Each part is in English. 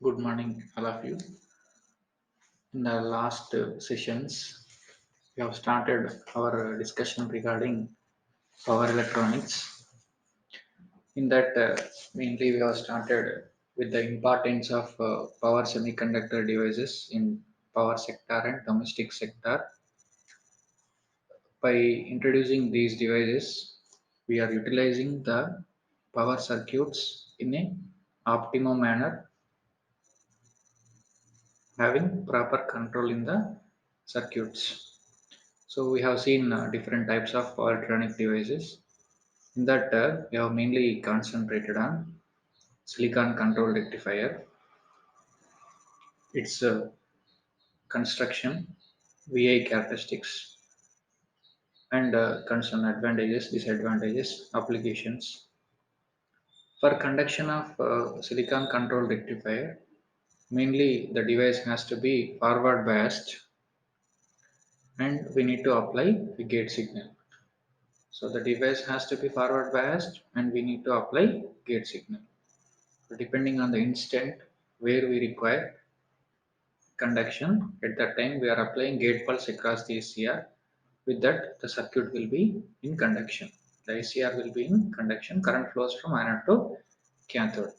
Good morning, all of you. In the last sessions, we have started our discussion regarding power electronics. In that, mainly we have started with the importance of power semiconductor devices in power sector and domestic sector. By introducing these devices, we are utilizing the power circuits in a optimum manner, having proper control in the circuits. So we have seen different types of electronic devices. In that, we have mainly concentrated on silicon control rectifier, its construction, VI characteristics, and concern advantages, disadvantages, applications. For conduction of silicon control rectifier, mainly the device has to be forward biased and we need to apply a gate signal. So the device has to be forward biased and we need to apply gate signal. So depending on the instant where we require conduction, at that time we are applying gate pulse across the ACR. With that, the circuit will be in conduction. The ACR will be in conduction. Current flows from anode to cathode.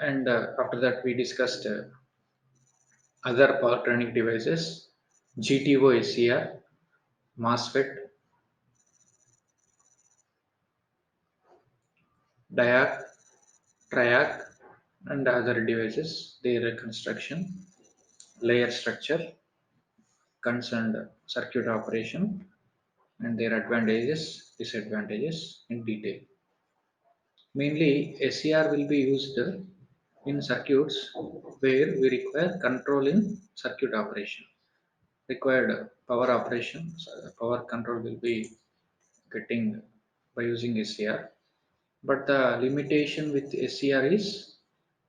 And after that, we discussed other powertronic devices, GTO ACR, MOSFET, diac, triac, and other devices, their construction, layer structure, concerned circuit operation, and their advantages, disadvantages in detail. Mainly, SCR will be used in circuits where we require control in circuit operation. Required power operations, power control will be getting by using SCR. But the limitation with SCR is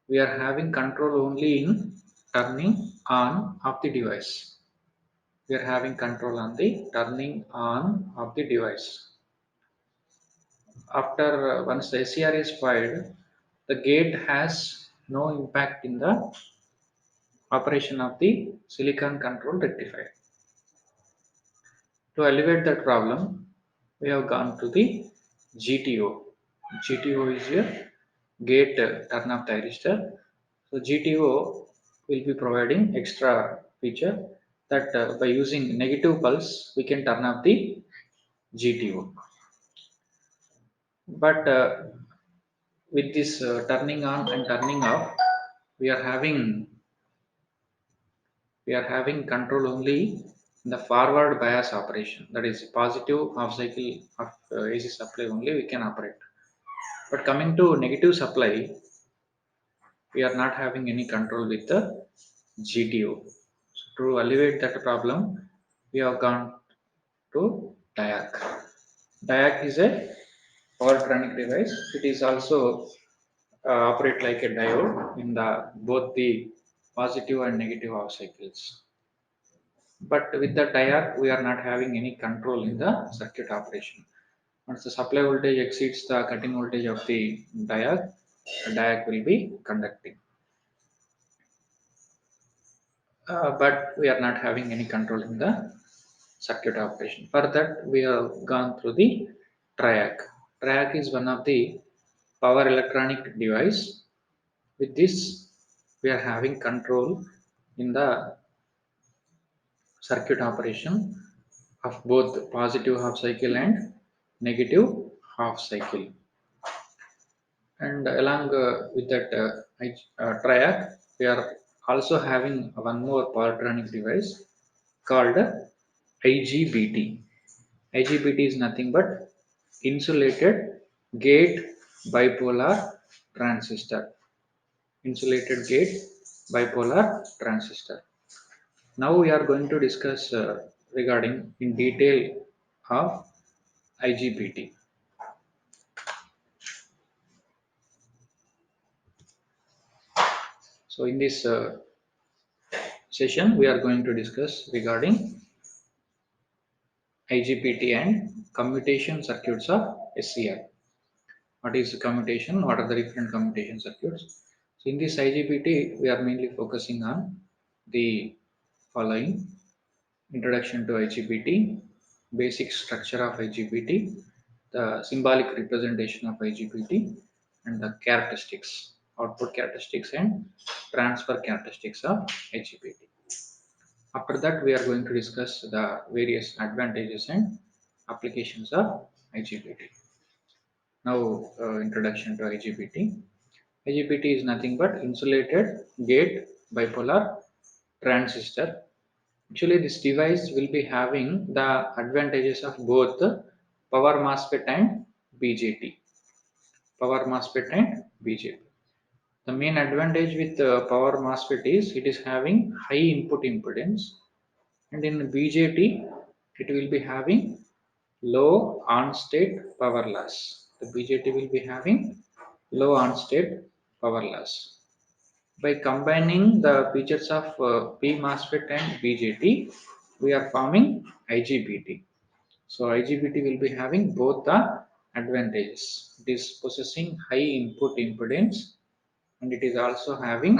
we are having control only in turning on of the device. We are having control on the turning on of the device. After once the SCR is fired, the gate has no impact in the operation of the silicon control rectifier. To alleviate that problem, we have gone to the GTO. GTO is a gate turn off thyristor. So GTO will be providing extra feature that by using negative pulse we can turn off the GTO. But with this turning on and turning off, we are having control only in the forward bias operation. That is positive half cycle of AC supply only we can operate. But coming to negative supply, we are not having any control with the GTO. So to alleviate that problem, we have gone to DIAC. DIAC is a powertronic device. It is also operate like a diode in the both the positive and negative half cycles. But with the diode, we are not having any control in the circuit operation. Once the supply voltage exceeds the cutting voltage of the diode will be conducting. But we are not having any control in the circuit operation. For that, we have gone through the triac. Triac is one of the power electronic device. With this, we are having control in the circuit operation of both positive half cycle and negative half cycle. And along with that triac, we are also having one more powertronic device called IGBT. IGBT is nothing but insulated gate bipolar transistor. Insulated gate bipolar transistor. Now we are going to discuss regarding in detail of IGBT. So in this session, we are going to discuss regarding IGBT and commutation circuits of SCR. What is commutation? What are the different commutation circuits? So in this IGBT, we are mainly focusing on the following: introduction to IGBT, basic structure of IGBT, the symbolic representation of IGBT, and the characteristics, output characteristics and transfer characteristics of IGBT. After that, we are going to discuss the various advantages and applications of IGBT. Now, introduction to IGBT. IGBT is nothing but insulated gate bipolar transistor. Actually, this device will be having the advantages of both power MOSFET and BJT. Power MOSFET and BJT. The main advantage with power MOSFET is it is having high input impedance, and in BJT it will be having low on-state power loss. The BJT will be having low on-state power loss. By combining the features of P MOSFET and BJT, we are forming IGBT. So IGBT will be having both the advantages. It is possessing high input impedance, and it is also having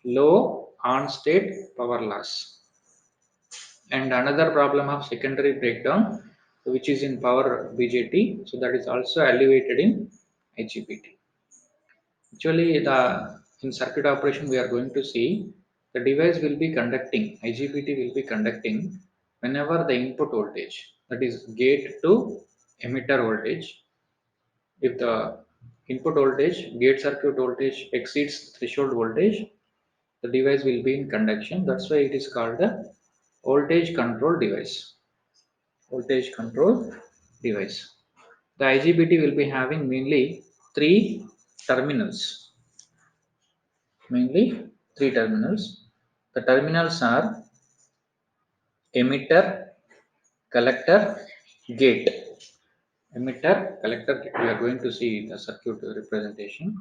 low on-state power loss. And another problem of secondary breakdown, which is in power BJT, so that is also alleviated in IGBT. Actually, the in circuit operation we are going to see the device will be conducting, IGBT will be conducting whenever the input voltage, that is gate to emitter voltage, if the input voltage, gate circuit voltage exceeds threshold voltage, the device will be in conduction. That's why it is called a voltage control device. Voltage control device. The IGBT will be having mainly three terminals. Mainly three terminals. The terminals are emitter, collector, gate. Emitter, collector, we are going to see the circuit representation,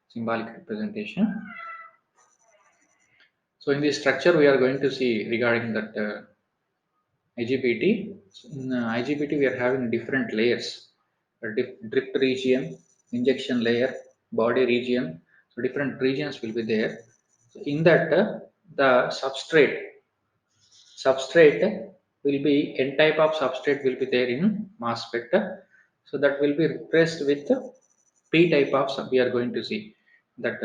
symbolic representation. So in this structure, we are going to see regarding that IGBT. In IGBT, we are having different layers: a drip region, injection layer, body region. So different regions will be there. So in that, the substrate will be n type of substrate will be there in MOSFET. So that will be replaced with p type of we are going to see that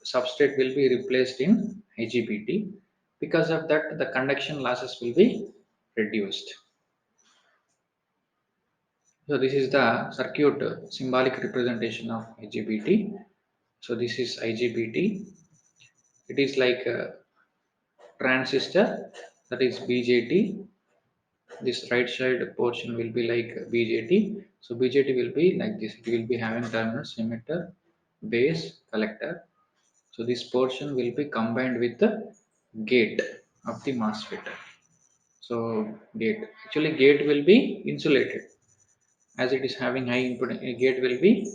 substrate will be replaced in IGBT. Because of that, the conduction losses will be reduced. So this is the circuit symbolic representation of IGBT. So this is IGBT. It is like a transistor, that is BJT. This right side portion will be like BJT. So BJT will be like this. It will be having terminals emitter, base, collector. So this portion will be combined with the gate of the MOSFET. So gate, actually gate will be insulated, as it is having high input. A gate will be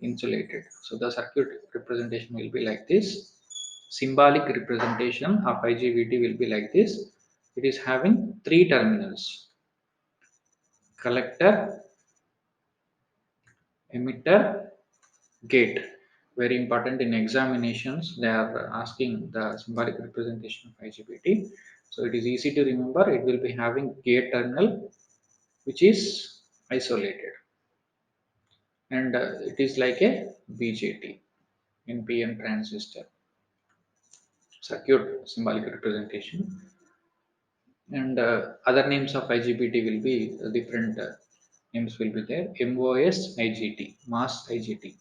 insulated. So the circuit representation will be like this. Symbolic representation of IGBT will be like this. It is having three terminals: collector, emitter, gate. Very important in examinations. They are asking the symbolic representation of IGBT. So it is easy to remember. It will be having gate terminal, which is isolated, and it is like a BJT, NPN transistor. Circuit symbolic representation. And other names of IGBT will be different names will be there. MOS IGT, MOS IGT,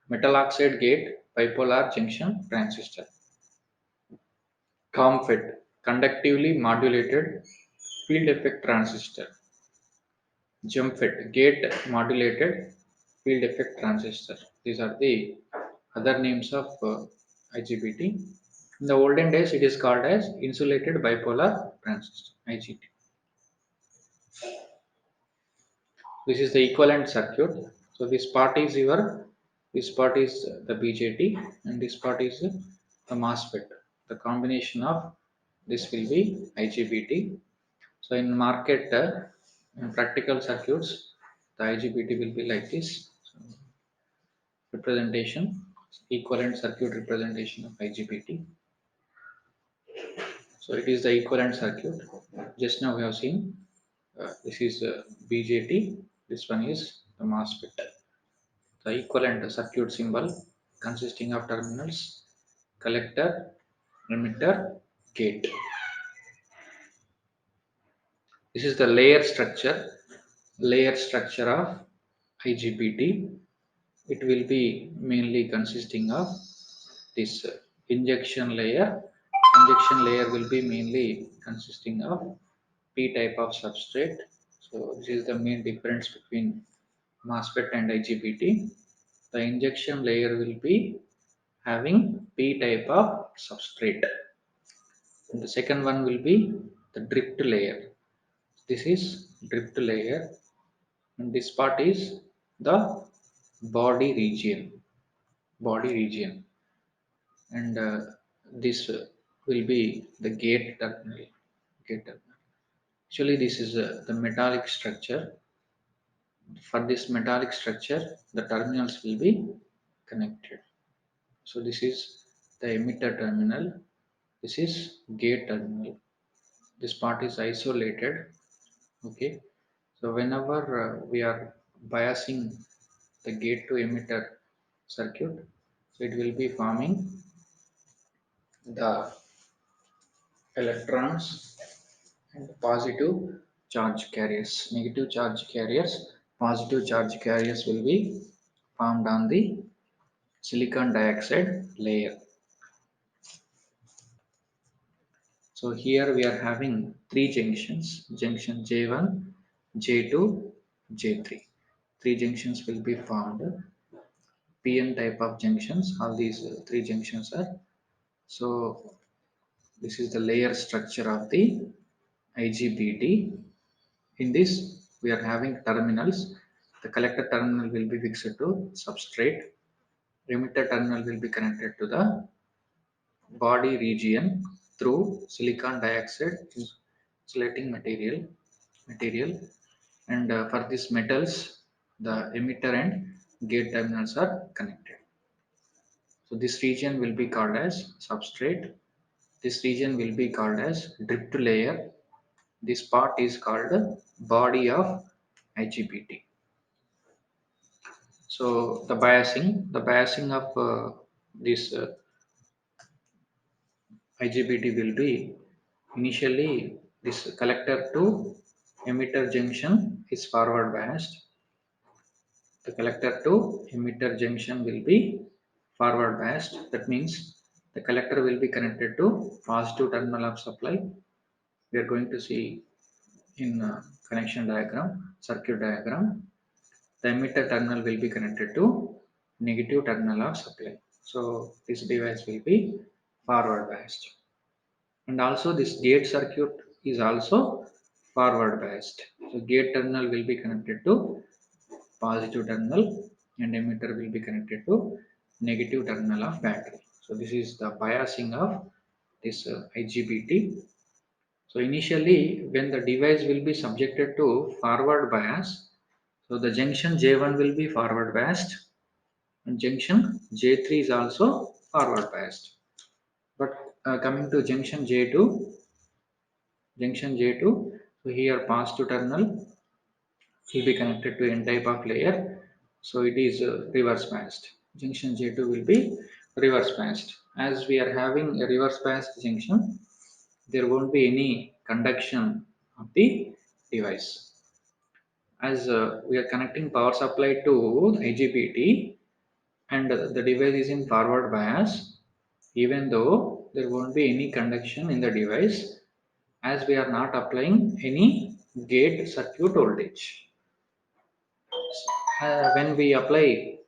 metal oxide gate bipolar junction transistor. COMFET, conductively modulated field effect transistor. JUMFET, gate modulated field effect transistor. These are the other names of IGBT. In the olden days, it is called as insulated bipolar transistor, IGT. This is the equivalent circuit. So this part is the BJT, and this part is the MOSFET. The combination of this will be IGBT. So in market, in practical circuits, the IGBT will be like this. So representation. equivalent circuit representation of IGBT. So it is the equivalent circuit. Just now we have seen this is BJT. This one is the MOSFET. The equivalent circuit symbol consisting of terminals, collector, emitter, gate. This is the layer structure of IGBT. It will be mainly consisting of this injection layer. Injection layer will be mainly consisting of P type of substrate. So this is the main difference between MOSFET and IGBT. The injection layer will be having P type of substrate. And the second one will be the drift layer. This is drift layer, and this part is the body region. Body region, and this will be the gate terminal. Gate terminal. Actually, this is the metallic structure. For this metallic structure, the terminals will be connected. So this is the emitter terminal. This is gate terminal. This part is isolated. Okay. So whenever we are biasing the gate to emitter circuit, so it will be forming the electrons and positive charge carriers. Negative charge carriers, positive charge carriers will be formed on the silicon dioxide layer. So here we are having three junctions, junction J1, J2, J3. Three junctions will be formed, PN type of junctions. All these three junctions are. So this is the layer structure of the IGBT. In this, we are having terminals. The collector terminal will be fixed to substrate. Emitter terminal will be connected to the body region through silicon dioxide insulating material, and for these metals, the emitter and gate terminals are connected. So this region will be called as substrate. This region will be called as drift layer. This part is called body of IGBT. So the biasing of this IGBT will be initially this collector to emitter junction is forward biased. The collector to emitter junction will be forward biased. That means the collector will be connected to positive terminal of supply. We are going to see in connection diagram, circuit diagram. The emitter terminal will be connected to negative terminal of supply. So this device will be forward biased. And also this gate circuit is also forward biased. So gate terminal will be connected to positive terminal and emitter will be connected to negative terminal of battery. So this is the biasing of this IGBT. So initially when the device will be subjected to forward bias, so the junction J1 will be forward biased and junction J3 is also forward biased. But coming to junction J2, so here positive terminal will be connected to N type of layer. So it is reverse biased. Junction J2 will be reverse biased. As we are having a reverse biased junction, there won't be any conduction of the device. As we are connecting power supply to IGBT and the device is in forward bias, even though there won't be any conduction in the device, as we are not applying any gate circuit voltage. When we apply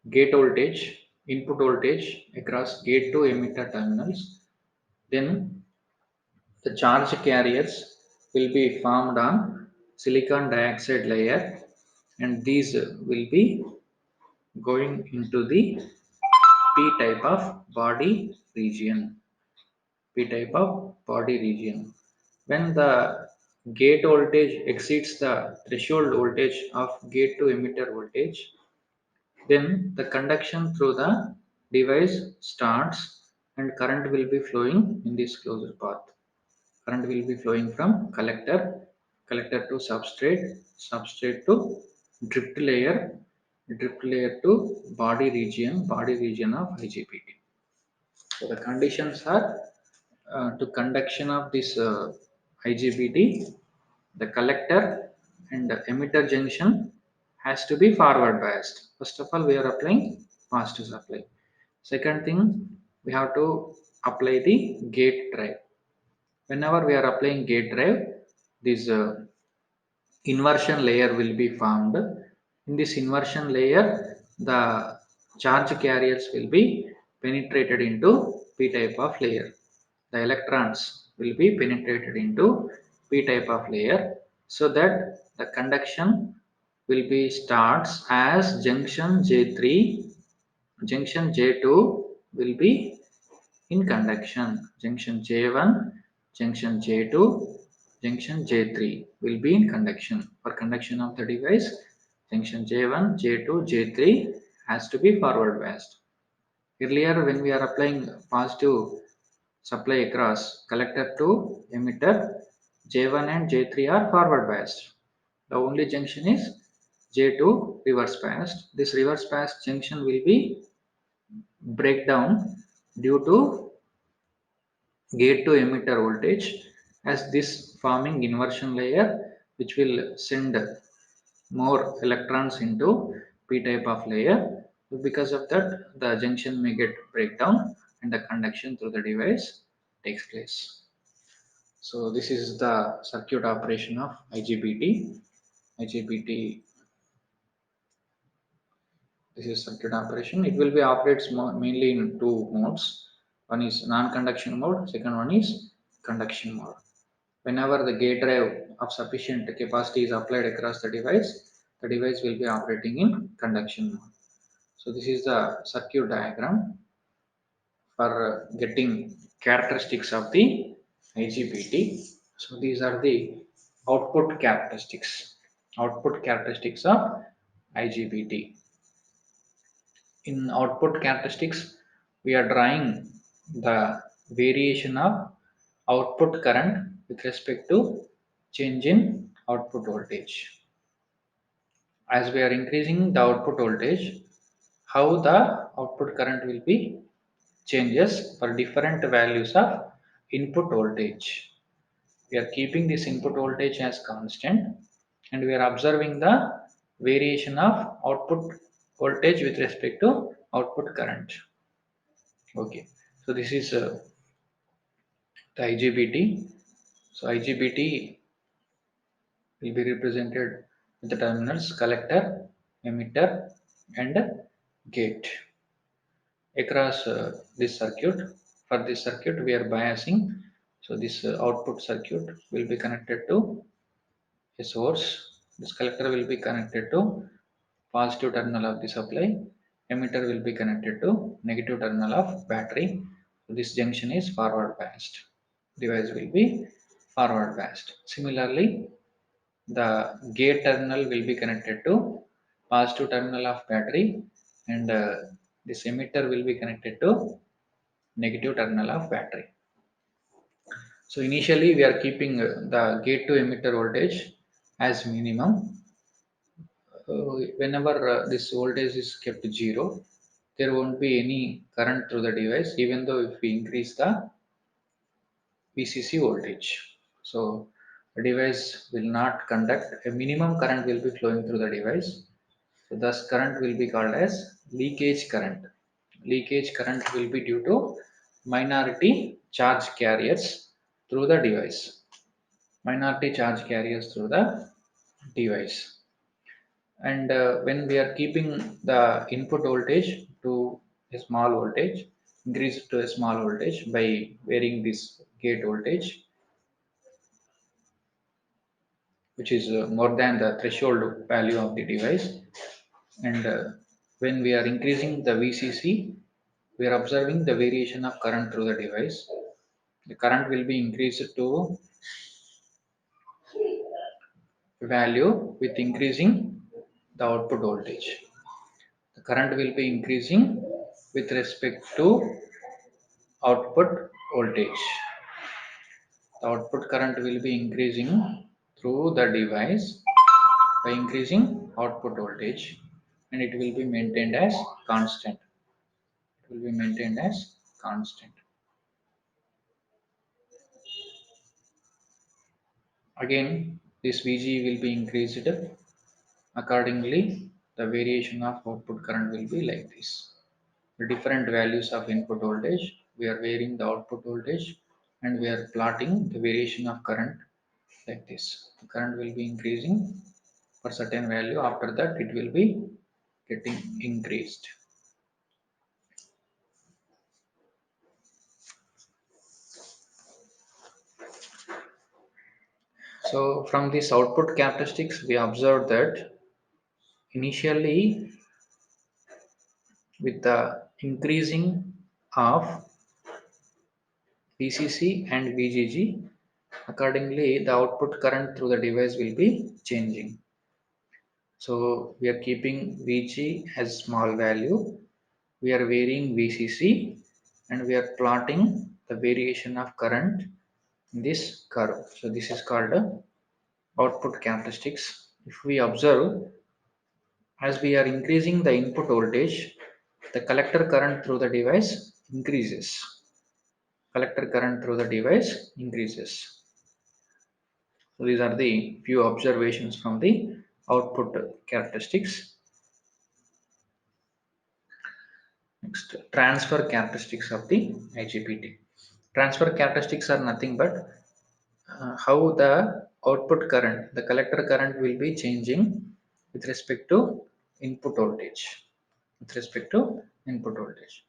gate voltage, input voltage across gate to emitter terminals, then the charge carriers will be formed on silicon dioxide layer, and these will be going into the P type of body region. P type of body region. When the gate voltage exceeds the threshold voltage of gate to emitter voltage, Then the conduction through the device starts and current will be flowing in this closed path. Current will be flowing from collector to substrate, substrate to drift layer, drift layer to body region of IGBT. So the conditions are to conduction of this IGBT, the collector and the emitter junction has to be forward biased. First of all, we are applying positive supply. Second thing, we have to apply the gate drive. Whenever we are applying gate drive, this inversion layer will be formed. In this inversion layer, the charge carriers will be penetrated into p type of layer. The electrons will be penetrated into p type of layer, so that the conduction will be starts as junction J3, junction J2 will be in conduction. Junction J1, junction J2, junction J3 will be in conduction. For conduction of the device, junction J1, J2, J3 has to be forward biased. Earlier, when we are applying positive supply across collector to emitter, J1 and J3 are forward biased. The only junction is J2 reverse biased. This reverse biased junction will be breakdown due to gate to emitter voltage, as this forming inversion layer which will send more electrons into p type of layer. Because of that, the junction may get breakdown and the conduction through the device takes place. So this is the circuit operation of IGBT. This is circuit operation. It will be operates mainly in two modes. One is non-conduction mode, second one is conduction mode. Whenever the gate drive of sufficient capacity is applied across the device will be operating in conduction mode. So this is the circuit diagram for getting characteristics of the IGBT. So these are the output characteristics. Output characteristics of IGBT. In output characteristics, we are drawing the variation of output current with respect to change in output voltage. As we are increasing the output voltage, how the output current will be changes for different values of input voltage. We are keeping this input voltage as constant and we are observing the variation of output voltage with respect to output current. Okay, so this is the IGBT. So IGBT will be represented with the terminals collector, emitter, and gate. Across this circuit, for this circuit we are biasing. So this output circuit will be connected to a source. This collector will be connected to positive terminal of the supply. Emitter will be connected to negative terminal of battery. So this junction is forward biased. Device will be forward biased. Similarly, the gate terminal will be connected to positive terminal of battery, and this emitter will be connected to negative terminal of battery. So initially we are keeping the gate to emitter voltage as minimum. Whenever this voltage is kept zero, there won't be any current through the device, even though if we increase the VCC voltage. So the device will not conduct, a minimum current will be flowing through the device. So thus current will be called as leakage current. Leakage current will be due to minority charge carriers through the device. Minority charge carriers through the device. And when we are keeping the input voltage to a small voltage, increase it to a small voltage by varying this gate voltage, which is more than the threshold value of the device. And when we are increasing the VCC, we are observing the variation of current through the device. The current will be increased to value with increasing the output voltage. The current will be increasing with respect to output voltage. The output current will be increasing through the device by increasing output voltage, and it will be maintained as constant. It will be maintained as constant. Again, this Vg will be increased accordingly. The variation of output current will be like this. The different values of input voltage, we are varying the output voltage, and we are plotting the variation of current like this. The current will be increasing for certain value. After that, it will be getting increased. So from these output characteristics, we observed that initially with the increasing of VCC and VGG, accordingly the output current through the device will be changing. So we are keeping Vg as small value, we are varying VCC, and we are plotting the variation of current in this curve. So this is called output characteristics. If we observe, as we are increasing the input voltage, the collector current through the device increases. Collector current through the device increases. So these are the few observations from the output characteristics. Next, transfer characteristics of the IGBT. Transfer characteristics are nothing but how the output current, the collector current will be changing with respect to input voltage. With respect to input voltage.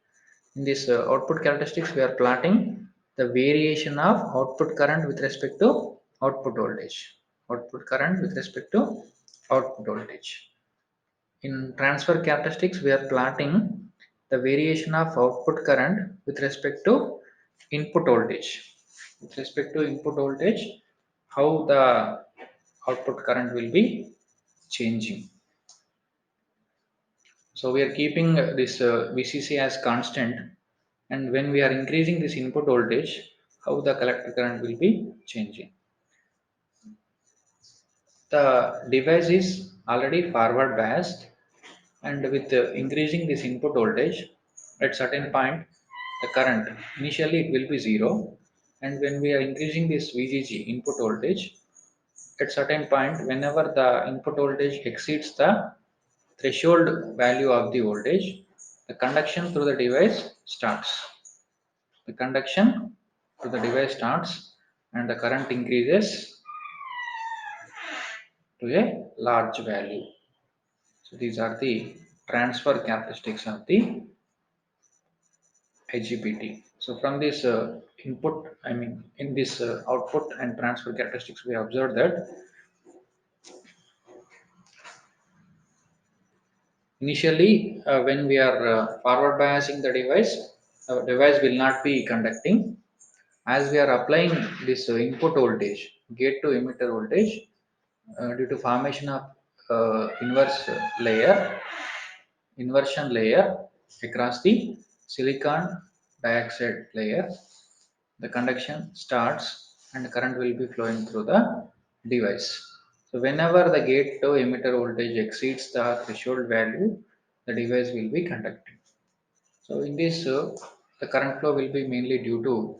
In this output characteristics, we are plotting the variation of output current with respect to output voltage. Output current with respect to output voltage. In transfer characteristics, we are plotting the variation of output current with respect to input voltage. With respect to input voltage, how the output current will be changing. So we are keeping this VCC as constant, and when we are increasing this input voltage, how the collector current will be changing. The device is already forward biased, and with increasing this input voltage, at certain point the current initially it will be zero, and when we are increasing this VGG input voltage, at certain point whenever the input voltage exceeds the threshold value of the voltage, the conduction through the device starts. The conduction through the device starts, and the current increases to a large value. So these are the transfer characteristics of the IGBT. So from this in this output and transfer characteristics, we observed that initially when we are forward biasing the device, our device will not be conducting. As we are applying this input voltage, gate to emitter voltage, due to formation of layer, inversion layer across the silicon dioxide layer, the conduction starts and current will be flowing through the device. So whenever the gate to emitter voltage exceeds the threshold value, the device will be conducting. So in this, the current flow will be mainly due to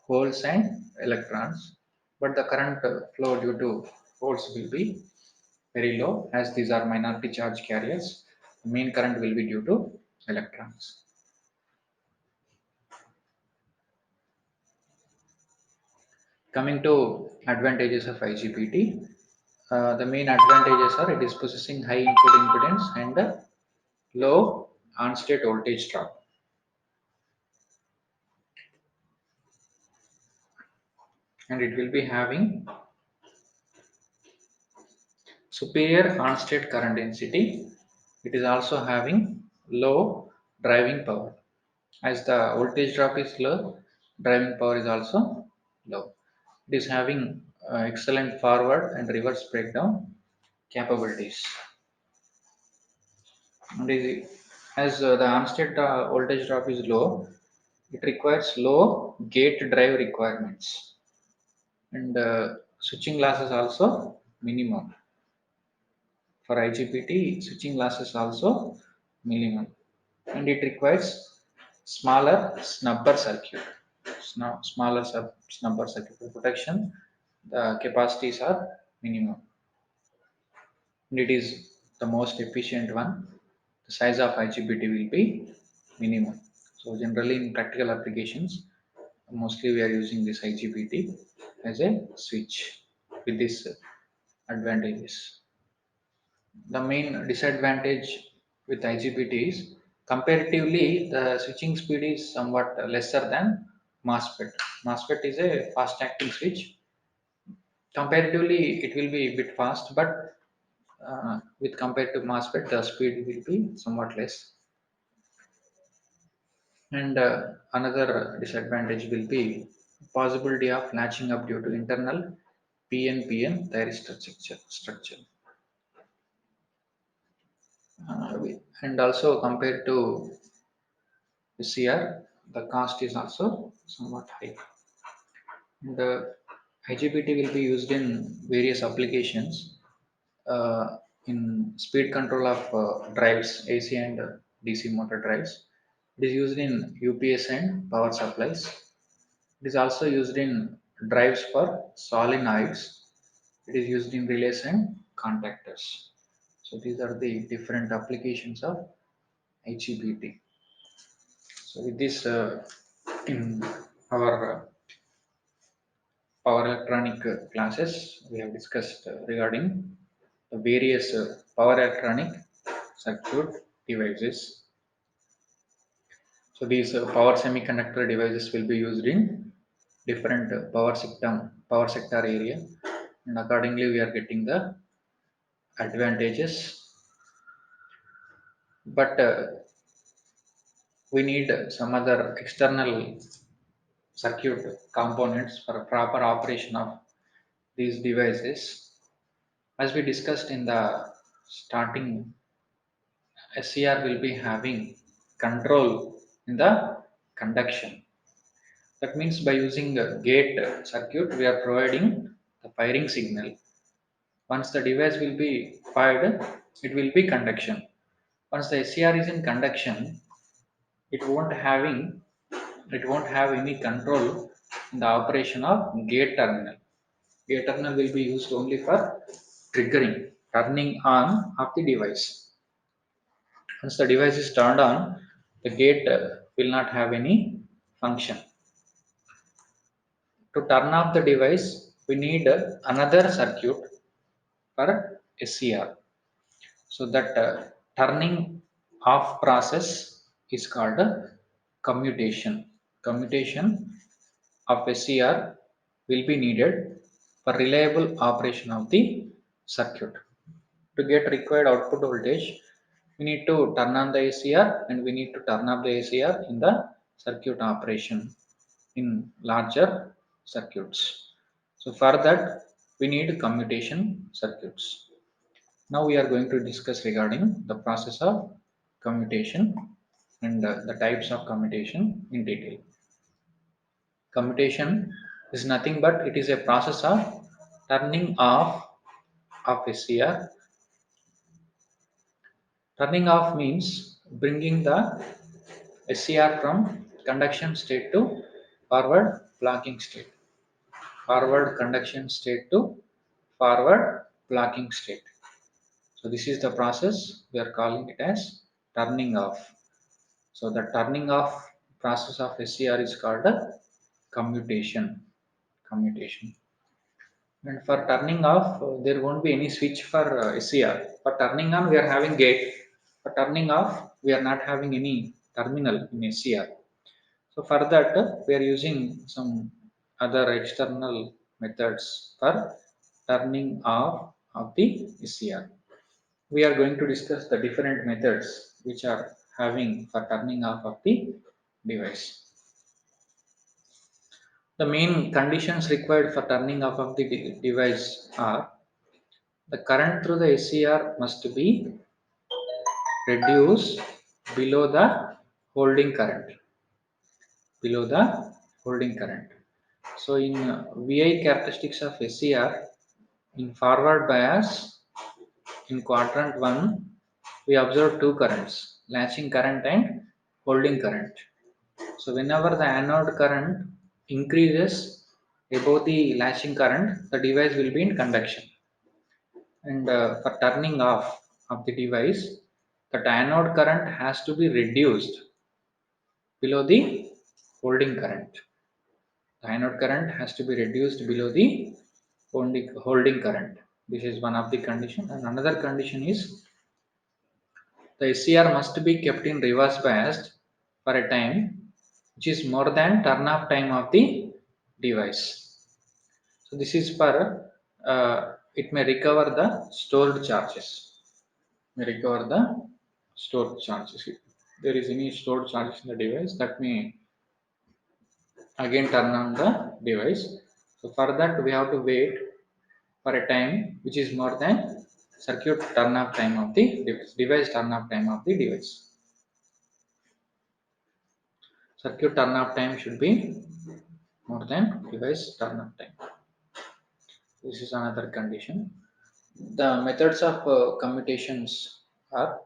holes and electrons, but the current flow due to holes will be very low, as these are minority charge carriers. The main current will be due to electrons. Coming to advantages of IGBT, the main advantages are it is possessing high input impedance and low on-state voltage drop. And it will be having superior on-state current density. It is also having low driving power. As the voltage drop is low, driving power is also low. It is having excellent forward and reverse breakdown capabilities. And as the unsteady voltage drop is low, it requires low gate drive requirements, and switching losses also minimum. For IGBT, switching losses also minimum, and it requires smaller snubber circuit. Smaller snubber circuit for protection. The capacities are minimum, and it is the most efficient one. The size of IGBT will be minimum. So generally in practical applications, mostly we are using this IGBT as a switch with these advantages. The main disadvantage with IGBT is comparatively the switching speed is somewhat lesser than MOSFET. MOSFET is a fast acting switch. Comparatively, it will be a bit fast, but with compared to MOSFET, the speed will be somewhat less. And another disadvantage will be possibility of latching up due to internal PNPN thyristor structure. And also compared to SCR, the cost is also somewhat high. The IGBT will be used in various applications in speed control of drives, AC and DC motor drives. It is used in UPS and power supplies. It is also used in drives for solenoids. It is used in relays and contactors. So these are the different applications of IGBT. So with this, in our power electronic classes, we have discussed regarding the various power electronic circuit devices. So these power semiconductor devices will be used in different power sector area, and accordingly we are getting the advantages. But we need some other external circuit components for proper operation of these devices. As we discussed in the starting, SCR will be having control in the conduction. That means by using a gate circuit, we are providing the firing signal. Once the device will be fired, it will be conduction. Once the SCR is in conduction, it won't having it won't have any control in the operation of gate terminal. Gate terminal will be used only for triggering, turning on of the device. Once the device is turned on, the gate will not have any function. To turn off the device, we need another circuit for SCR. So that turning off process is called commutation. Commutation of SCR will be needed for reliable operation of the circuit. To get required output voltage, we need to turn on the ACR and we need to turn off the ACR in the circuit operation in larger circuits. So for that, we need commutation circuits. Now we are going to discuss regarding the process of commutation and the types of commutation in detail. Commutation is nothing but it is a process of turning off of SCR. Turning off means bringing the SCR from conduction state to forward blocking state. Forward conduction state to forward blocking state. So this is the process we are calling it as turning off. So the turning off process of SCR is called a commutation. Commutation. And for turning off, there won't be any switch for SCR. For turning on, we are having gate. For turning off, we are not having any terminal in SCR. So for that, we are using some other external methods for turning off of the SCR. We are going to discuss the different methods which are having for turning off of the device. The main conditions required for turning off of the device are the current through the SCR must be reduce below the holding current, below the holding current. So in VI characteristics of SCR, in forward bias, in quadrant 1, we observe two currents, latching current and holding current. So whenever the anode current increases above the latching current, the device will be in conduction. And for turning off of the device, the anode current has to be reduced below the holding current. The anode current has to be reduced below the holding current. This is one of the condition. And another condition is the SCR must be kept in reverse biased for a time which is more than turn off time of the device. So this is for it may recover the stored charges. May recover the stored charges. If there is any stored charges in the device, that may again turn on the device. So for that we have to wait for a time which is more than circuit turn off time of the device turn off time of the device. Circuit turn off time should be more than device turn off time. This is another condition. The methods of commutations are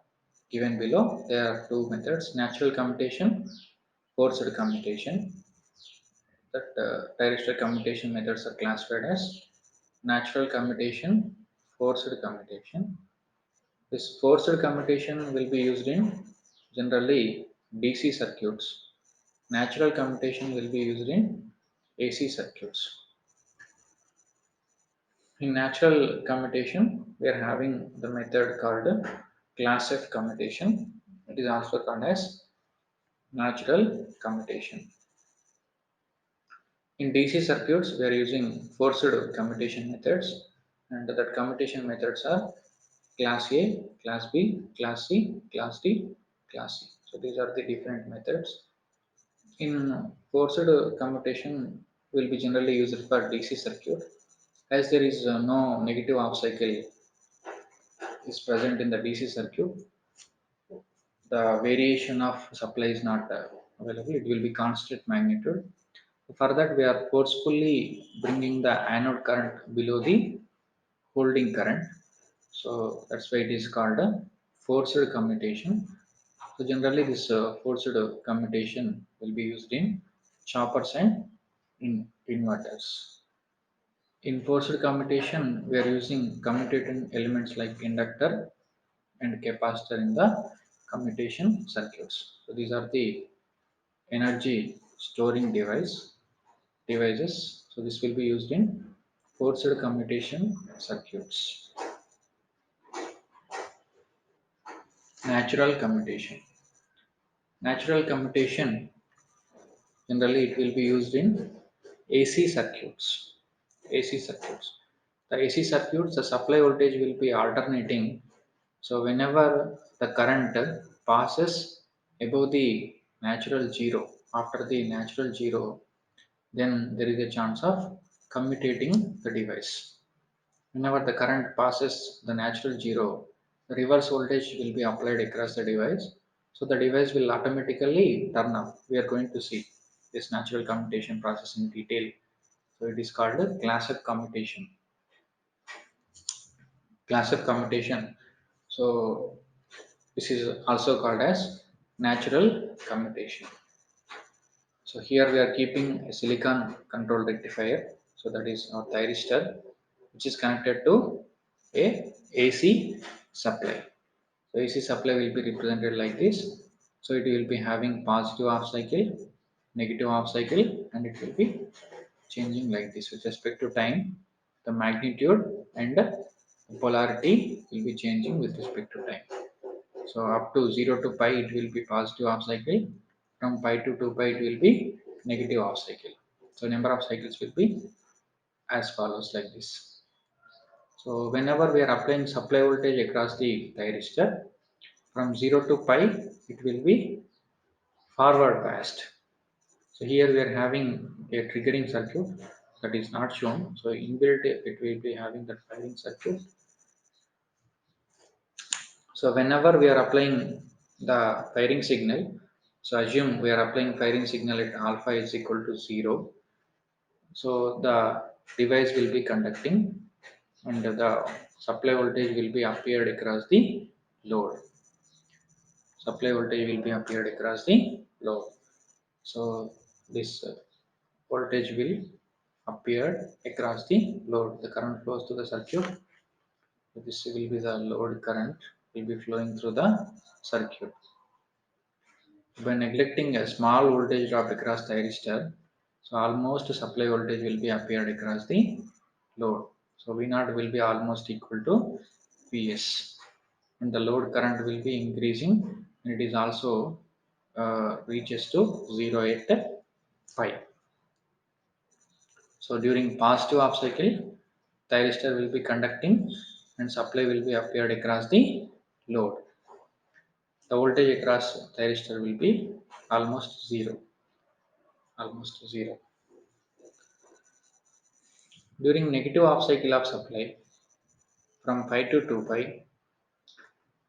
given below. There are two methods: natural commutation, forced commutation. That thyristor commutation methods are classified as natural commutation, forced commutation. This forced commutation will be used in generally DC circuits. Natural commutation will be used in AC circuits. In natural commutation, we are having the method called class F commutation. It is also called as natural commutation. In DC circuits, we are using forced commutation methods, and that commutation methods are class A, class B, class C, class D, class C. So these are the different methods. In forced commutation will be generally used for DC circuit, as there is no negative half cycle is present in the DC circuit. The variation of supply is not available. It will be constant magnitude. For that, we are forcefully bringing the anode current below the holding current. So that's why it is called a forced commutation. So generally, this forced commutation will be used in choppers and in inverters. In forced commutation, we are using commutating elements like inductor and capacitor in the commutation circuits. So these are the energy storing devices. So this will be used in forced commutation circuits. Natural commutation. Natural commutation generally it will be used in AC circuits. AC circuits. The AC circuits, the supply voltage will be alternating. So whenever the current passes above the natural zero, after the natural zero, then there is a chance of commutating the device. Whenever the current passes the natural zero, the reverse voltage will be applied across the device. So the device will automatically turn off. We are going to see this natural commutation process in detail. So it is called a class of commutation. Class of commutation. So this is also called as natural commutation. So here we are keeping a silicon control rectifier. So that is our thyristor, which is connected to a AC supply. So AC supply will be represented like this. So it will be having positive half cycle, negative half cycle, and it will be changing like this with respect to time. The magnitude and the polarity will be changing with respect to time. So up to 0 to pi it will be positive half cycle. From pi to 2 pi it will be negative half cycle. So number of cycles will be as follows like this. So whenever we are applying supply voltage across the thyristor, from 0 to pi it will be forward biased. So here we are having a triggering circuit that is not shown. So inbuilt it will be having that firing circuit. So whenever we are applying the firing signal, so assume we are applying firing signal at alpha is equal to 0. So the device will be conducting and the supply voltage will be appeared across the load. Supply voltage will be appeared across the load. So this voltage will appear across the load. The current flows to the circuit. So this will be the load current will be flowing through the circuit. By neglecting a small voltage drop across the thyristor, so almost supply voltage will be appeared across the load. So V naught will be almost equal to Vs, and the load current will be increasing, and it is also reaches to 0 at pi. So during positive half cycle, thyristor will be conducting and supply will be appeared across the load. The voltage across thyristor will be almost zero, almost zero. During negative half cycle of supply from pi to 2 pi,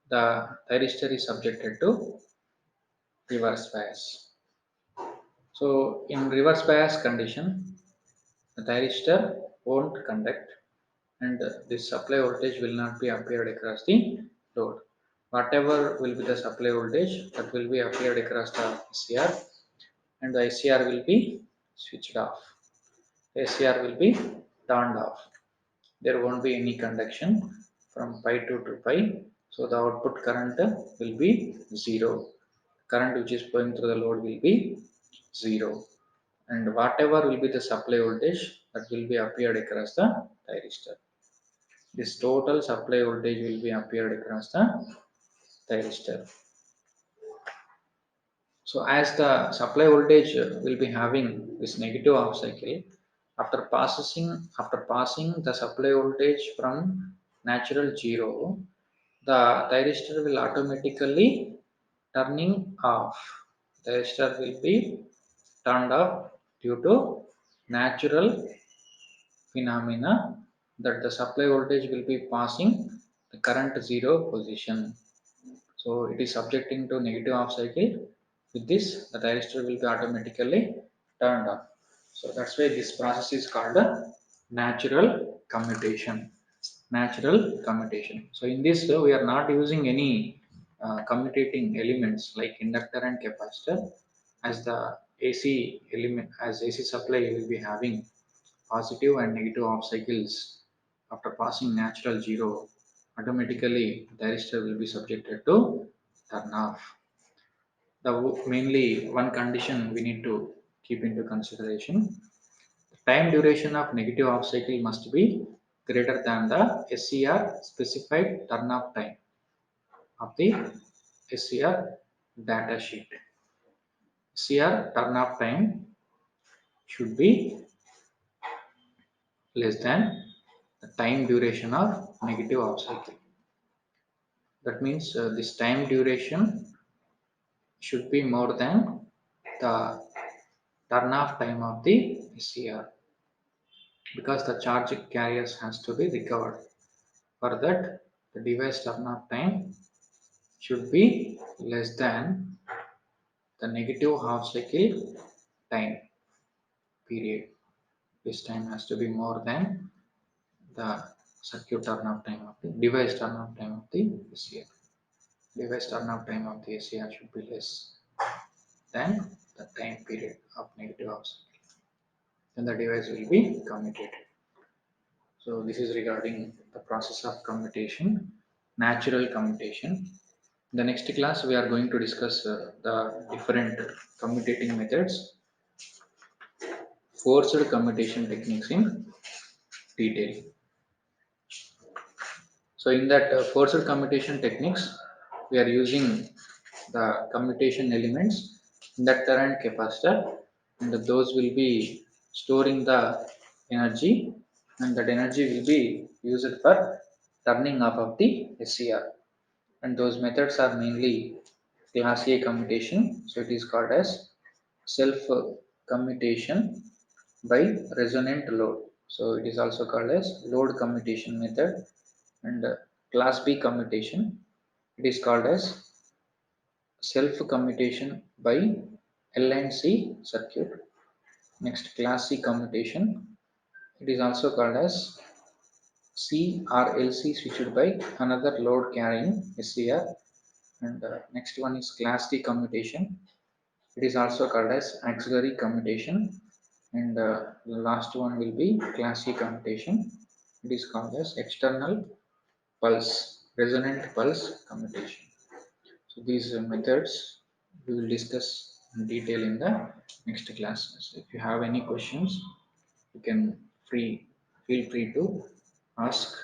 the thyristor is subjected to reverse bias. So in reverse bias condition, the thyristor won't conduct and this supply voltage will not be appeared across the load. Whatever will be the supply voltage that will be appeared across the SCR, and the SCR will be switched off. The SCR will be turned off. There won't be any conduction from pi to 2 pi. So the output current will be 0. Current which is flowing through the load will be 0. And whatever will be the supply voltage that will be appeared across the thyristor. This total supply voltage will be appeared across the thyristor. So as the supply voltage will be having this negative half cycle, after passing the supply voltage from natural zero, the thyristor will automatically turning off. Thyristor will be turned off due to natural phenomena that the supply voltage will be passing the current zero position. So it is subjecting to negative half cycle. With this, the thyristor will be automatically turned on. So that's why this process is called a natural commutation. Natural commutation. So in this, we are not using any commutating elements like inductor and capacitor, as the AC element, as AC supply will be having positive and negative half cycles. After passing natural zero, automatically the thyristor will be subjected to turn off. The mainly one condition we need to keep into consideration: the time duration of negative half cycle must be greater than the SCR specified turn off time of the SCR data sheet. SCR turn off time should be less than the time duration of negative half cycle. That means this time duration should be more than the turn off time of the SCR, because the charge carriers has to be recovered. For that, the device turn off time should be less than the negative half cycle time period. This time has to be more than the circuit turn off time of the device turn off time of the SCR. Device turn off time of the SCR should be less than the time period of negative half cycle. Then the device will be commutated. So this is regarding the process of commutation, natural commutation. In the next class, we are going to discuss the different commutating methods, forced commutation techniques in detail. So in that forced commutation techniques, we are using the commutation elements, inductor and capacitor, and those will be storing the energy, and that energy will be used for turning off of the SCR. And those methods are mainly class A commutation, so it is called as self commutation by resonant load. So it is also called as load commutation method, and class B commutation, It is called as self-commutation by L and C circuit. Next, class C commutation. It is also called as C or LC switched by another load carrying SCR. And next one is class D commutation. It is also called as auxiliary commutation. And the last one will be class C commutation. It is called as external pulse, resonant pulse commutation. So these methods we will discuss in detail in the next class. So if you have any questions, you can feel free to ask.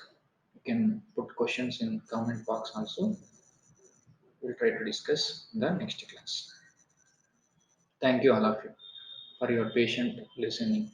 You can put questions in comment box also. We'll try to discuss in the next class. Thank you all of you for your patient listening.